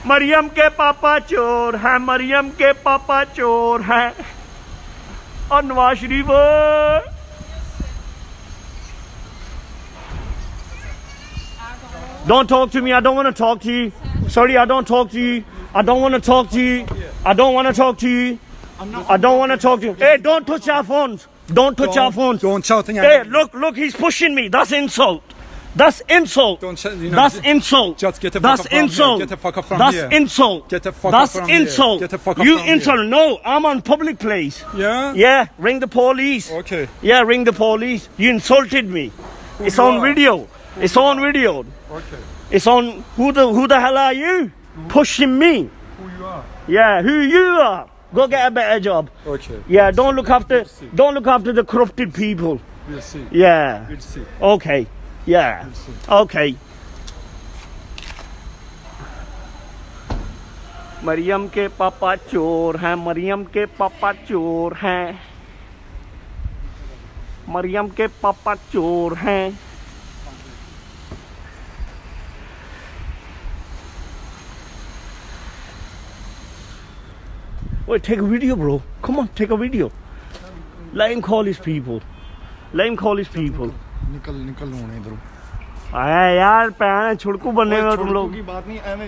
मरियम के पापा चोर हैं, मरियम के पापा चोर हैं। और Nawaz Sharif don't talk to me, I don't want to talk to you. Sorry, I don't talk to you. I don't want to talk to you. I don't want to talk to you. I don't want to talk to you. Hey, don't touch our phones. Don't touch our phones. Don't shout at me. Hey, look, he's pushing me. That's insult. That's insult. Don't shout, you know, That's insult. Just get the fuck That's up from here. insult. Get the fuck up from That's here. insult. Get the fuck That's up from here. insult. Get the fuck up You from here. insult. No, I'm on public place. Yeah? Yeah, ring the police. Okay. Yeah, ring the police. You insulted me. It's you on are? video. It's on video. Okay. It's on. Who the hell are you? Pushing me. Who you are? Yeah, who you are? Go get a better job. Okay. Yeah, don't look after the corrupted people. We'll see. Yeah. We'll see. Okay. Yeah. We'll see. Okay. Maryam के पापा चोर हैं, मरियम के पापा चोर हैं, मरियम के पापा चोर हैं। Wait, take a video, bro. Come on, take a video. Let him call his people. Let him call his people. निकल होने इधर। अरे यार पैन छुड़कू बनने में तुम लोग। की बात नहीं एमे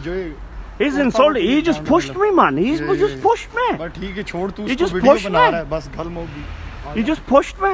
जो He's insulted. He just pushed me, man. He just pushed me. But ठीक है छोड़ तू He उसको just वीडियो pushed बना me. रहा है बस गल होगी। He just pushed me.